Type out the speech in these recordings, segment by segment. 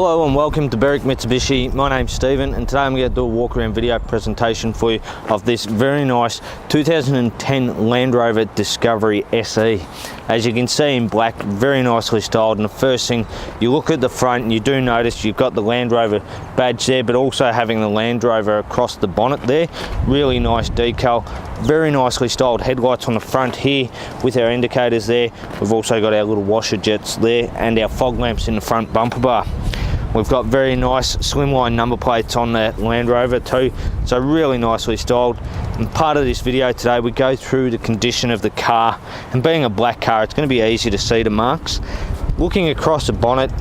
Hello and welcome to Berwick Mitsubishi. My name's Stephen and today I'm going to do a walk around video presentation for you of this very nice 2010 Land Rover Discovery SE. As you can see in black, very nicely styled, and the first thing, you look at the front and you do notice you've got the Land Rover badge there, but also having the Land Rover across the bonnet there. Really nice decal, very nicely styled headlights on the front here with our indicators there. We've also got our little washer jets there and our fog lamps in the front bumper bar. We've got very nice slimline number plates on the Land Rover too, so really nicely styled. And part of this video today, we go through the condition of the car, and being a black car, it's going to be easy to see the marks. Looking across the bonnet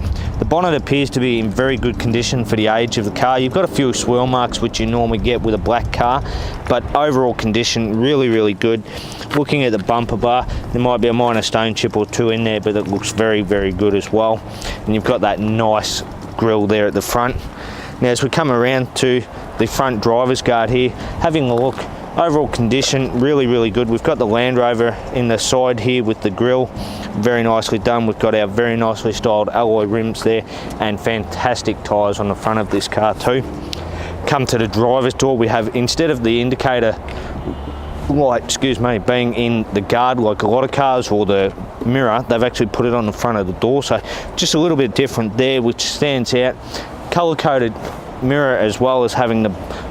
appears to be in very good condition for the age of the car. You've got a few swirl marks which you normally get with a black car, but overall condition really good. Looking at the bumper bar, there might be a minor stone chip or two in there, but it looks very good as well. And you've got that nice grille there at the front. Now as we come around to the front driver's guard here, having a look, overall condition really good. We've got the Land Rover in the side here with the grille, very nicely done. We've got our very nicely styled alloy rims there and fantastic tyres on the front of this car too. Come to the driver's door, we have, instead of the indicator light, being in the guard like a lot of cars, or the mirror, they've actually put it on the front of the door, so just a little bit different there, which stands out. Color coded mirror, as well as having the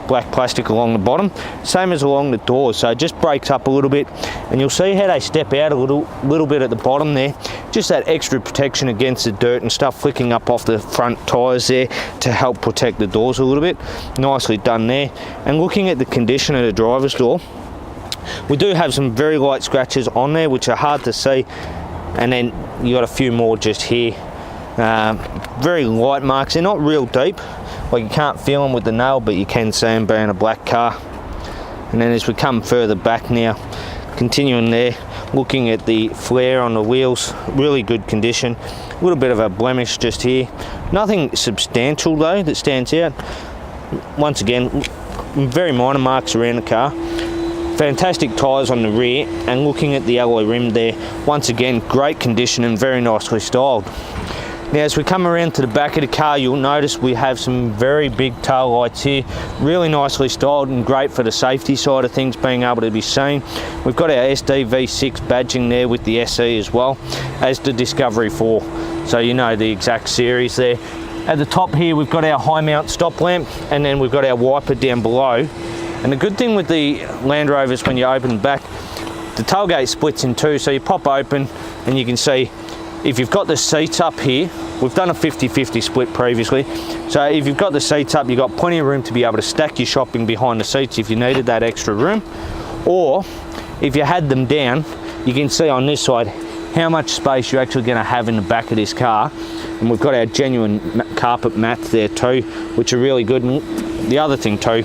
black plastic along the bottom, same as along the door, so it just breaks up a little bit, and you'll see how they step out a little bit at the bottom there. Just that extra protection against the dirt and stuff flicking up off the front tyres there to help protect the doors a little bit. Nicely done there. And looking at the condition of the driver's door, we do have some very light scratches on there which are hard to see, and then you got a few more just here. Very light marks, they're not real deep, like you can't feel them with the nail, but you can see them being a black car. And then as we come further back now, continuing there, looking at the flare on the wheels, really good condition. A little bit of a blemish just here, nothing substantial though that stands out. Once again, very minor marks around the car. Fantastic tyres on the rear, and looking at the alloy rim there, once again great condition and very nicely styled. Now as we come around to the back of the car, you'll notice we have some very big tail lights here, really nicely styled and great for the safety side of things being able to be seen. We've got our SD V6 badging there with the SE as well as the Discovery 4, so you know the exact series there. At the top here we've got our high mount stop lamp, and then we've got our wiper down below. And the good thing with the Land Rovers, when you open the back, the tailgate splits in two, so you pop open and you can see if you've got the seats up here, we've done a 50-50 split previously, so if you've got the seats up, you've got plenty of room to be able to stack your shopping behind the seats if you needed that extra room. Or if you had them down, you can see on this side how much space you're actually going to have in the back of this car. And we've got our genuine carpet mats there too, which are really good. And the other thing too,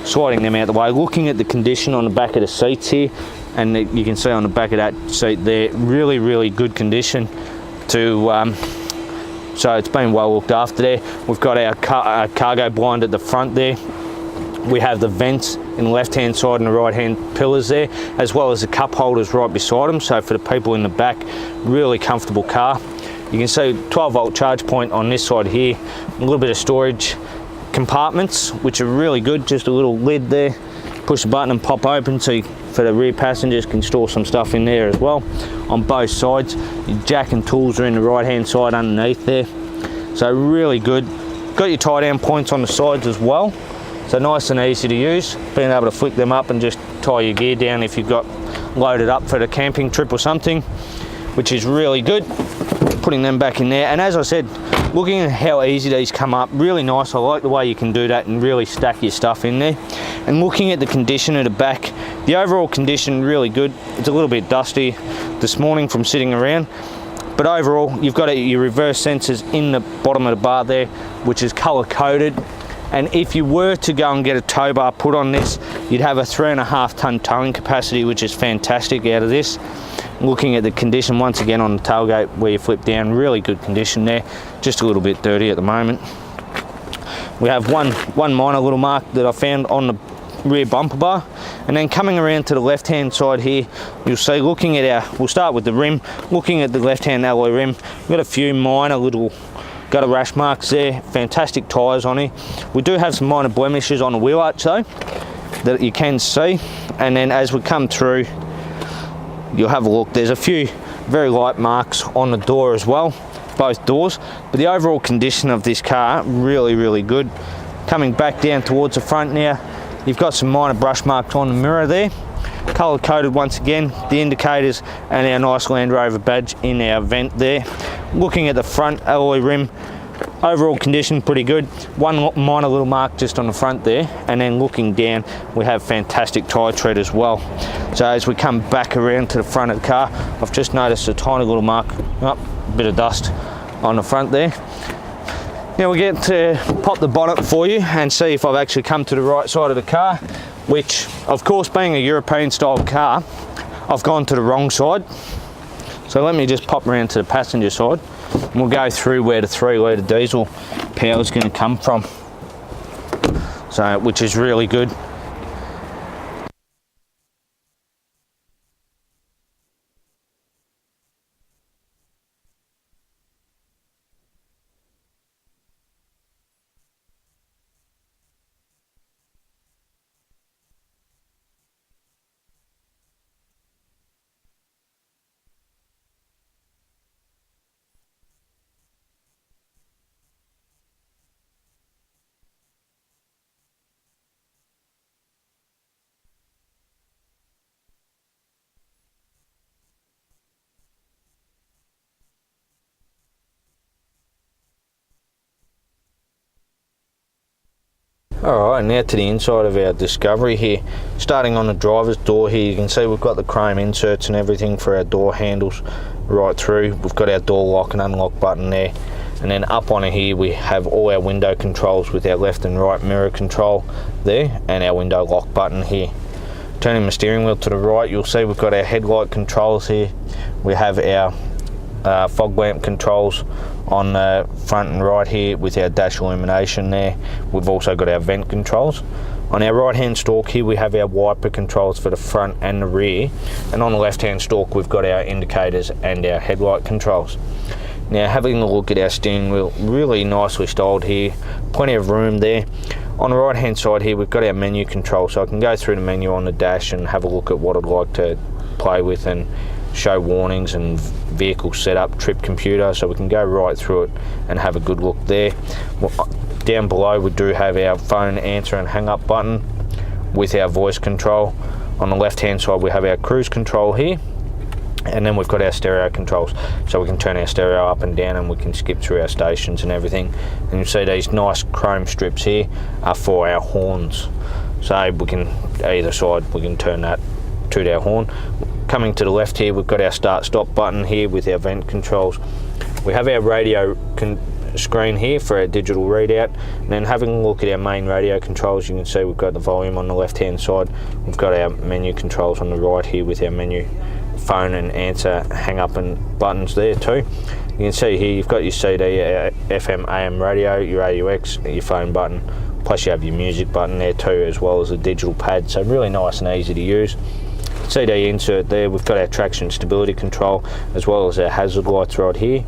sliding them out the way, looking at the condition on the back of the seats here, and you can see on the back of that seat there, really good condition to so it's been well looked after there. We've got our cargo blind at the front there. We have the vents in the left hand side and the right hand pillars there, as well as the cup holders right beside them, so for the people in the back, really comfortable car. You can see 12-volt charge point on this side here, a little bit of storage compartments which are really good, just a little lid there, push the button and pop open, so for the rear passengers can store some stuff in there as well. On both sides, your jack and tools are in the right hand side underneath there, so really good. Got your tie down points on the sides as well, so nice and easy to use, being able to flick them up and just tie your gear down if you've got loaded up for the camping trip or something, which is really good. Putting them back in there, and as I said, looking at how easy these come up, really nice. I like the way you can do that and really stack your stuff in there. And looking at the condition of the back, the overall condition really good. It's a little bit dusty this morning from sitting around, but overall you've got your reverse sensors in the bottom of the bar there, which is color coded. And if you were to go and get a tow bar put on this, you'd have a 3.5 ton towing capacity, which is fantastic out of this. Looking at the condition once again on the tailgate where you flip down, really good condition there, just a little bit dirty at the moment. We have one minor little mark that I found on the rear bumper bar, and then coming around to the left hand side here, you'll see, looking at we'll start with the rim, looking at the left hand alloy rim, we've got a few minor little got a rash marks there, fantastic tyres on here. We do have some minor blemishes on the wheel arch though, that you can see. And then as we come through, you'll have a look, there's a few very light marks on the door as well, both doors. But the overall condition of this car, really, really good. Coming back down towards the front now, you've got some minor brush marks on the mirror there. Colour coded once again, the indicators and our nice Land Rover badge in our vent there. Looking at the front alloy rim, overall condition pretty good. One minor little mark just on the front there, and then looking down we have fantastic tyre tread as well. So as we come back around to the front of the car, I've just noticed a tiny little mark, a bit of dust on the front there. Now we get to pop the bonnet for you and see if I've actually come to the right side of the car, which of course being a European style car, I've gone to the wrong side. So let me just pop around to the passenger side and we'll go through where the 3 litre diesel power is going to come from. So, which is really good. Alright, now to the inside of our Discovery here. Starting on the driver's door here, you can see we've got the chrome inserts and everything for our door handles right through. We've got our door lock and unlock button there. And then up on here we have all our window controls with our left and right mirror control there, and our window lock button here. Turning the steering wheel to the right, you'll see we've got our headlight controls here. We have our fog lamp controls on the front and right here with our dash illumination there. We've also got our vent controls. On our right hand stalk here we have our wiper controls for the front and the rear, and on the left hand stalk we've got our indicators and our headlight controls. Now having a look at our steering wheel, really nicely styled here, plenty of room there. On the right hand side here we've got our menu control, so I can go through the menu on the dash and have a look at what I'd like to play with and show warnings and vehicle setup, trip computer, so we can go right through it and have a good look there. Down below we do have our phone answer and hang up button with our voice control. On the left hand side we have our cruise control here, and then we've got our stereo controls, so we can turn our stereo up and down and we can skip through our stations and everything. And you see these nice chrome strips here are for our horns, so we can either side we can turn that to our horn. Coming to the left here we've got our start stop button here with our vent controls. We have our radio screen here for our digital readout, and then having a look at our main radio controls, you can see we've got the volume on the left hand side. We've got our menu controls on the right here with our menu, phone and answer, hang up and buttons there too. You can see here you've got your CD, FM, AM radio, your AUX, your phone button, plus you have your music button there too, as well as a digital pad, so really nice and easy to use. CD insert there, we've got our traction stability control as well as our hazard lights right here,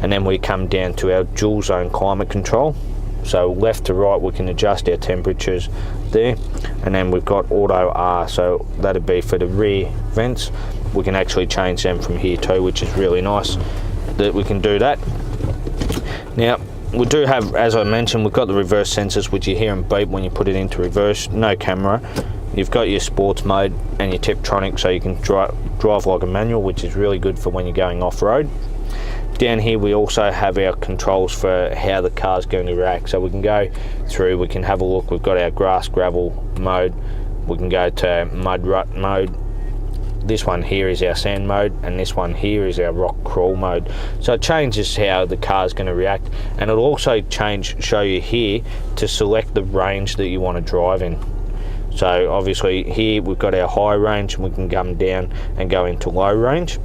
and then we come down to our dual zone climate control, so left to right we can adjust our temperatures there, and then we've got auto R, so that'd be for the rear vents. We can actually change them from here too, which is really nice that we can do that. Now we do have, as I mentioned, we've got the reverse sensors which you hear them beep when you put it into reverse, no camera. You've got your sports mode and your Tiptronic, so you can drive like a manual, which is really good for when you're going off-road. Down here we also have our controls for how the car's going to react, so we can go through, we can have a look. We've got our grass gravel mode, we can go to mud rut mode. This one here is our sand mode, and this one here is our rock crawl mode. So it changes how the car's going to react, and it'll also show you here to select the range that you want to drive in. So obviously here we've got our high range, and we can come down and go into low range.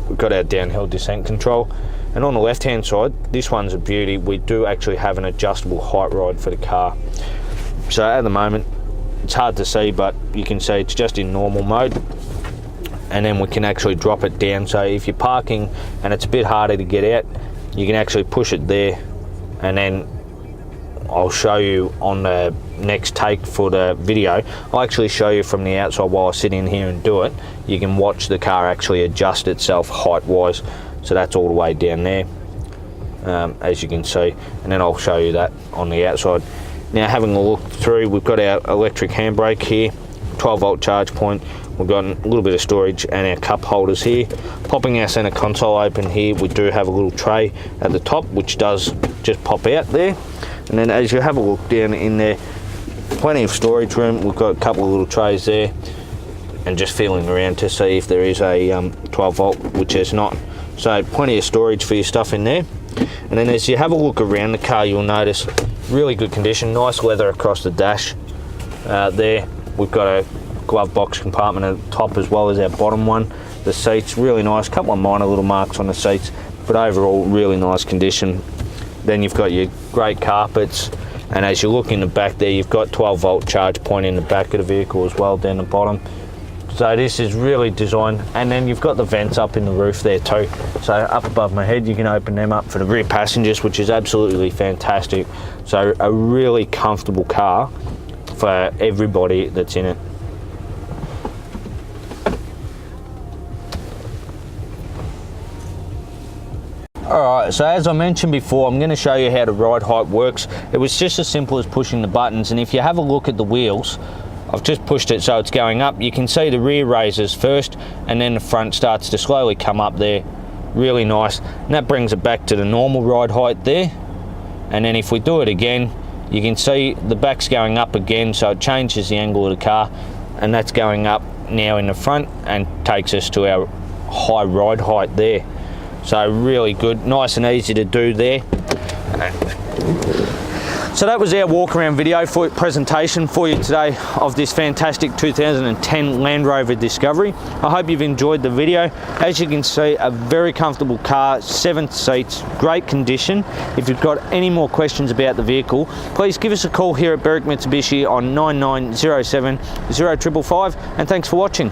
We've got our downhill descent control, and on the left hand side, this one's a beauty. We do actually have an adjustable height ride for the car. So at the moment it's hard to see, but you can see it's just in normal mode, and then we can actually drop it down. So if you're parking and it's a bit harder to get out, you can actually push it there and then I'll show you on the next take for the video. I'll actually show you from the outside while I sit in here and do it. You can watch the car actually adjust itself height wise, so that's all the way down there, as you can see, and then I'll show you that on the outside. Now, having a look through, we've got our electric handbrake here, 12 volt charge point, we've got a little bit of storage and our cup holders here. Popping our center console open here, we do have a little tray at the top which does just pop out there. And then as you have a look down in there, plenty of storage room. We've got a couple of little trays there, and just feeling around to see if there is a 12 volt, which there's not. So plenty of storage for your stuff in there. And then as you have a look around the car, you'll notice really good condition, nice leather across the dash there. We've got a glove box compartment at the top as well as our bottom one. The seats, really nice, couple of minor little marks on the seats, but overall really nice condition. Then you've got your great carpets, and as you look in the back there, you've got 12 volt charge point in the back of the vehicle as well down the bottom. So this is really designed, and then you've got the vents up in the roof there too. So up above my head, you can open them up for the rear passengers, which is absolutely fantastic. So a really comfortable car for everybody that's in it. Alright, so as I mentioned before, I'm going to show you how the ride height works. It was just as simple as pushing the buttons, and if you have a look at the wheels, I've just pushed it so it's going up. You can see the rear raises first, and then the front starts to slowly come up there. Really nice. And that brings it back to the normal ride height there. And then if we do it again, you can see the back's going up again, so it changes the angle of the car, and that's going up now in the front and takes us to our high ride height there. So really good, nice and easy to do there. So that was our walk around video presentation for you today of this fantastic 2010 Land Rover Discovery. I hope you've enjoyed the video. As you can see, a very comfortable car, 7 seats, great condition. If you've got any more questions about the vehicle, please give us a call here at Berwick Mitsubishi on 9907 0555, and thanks for watching.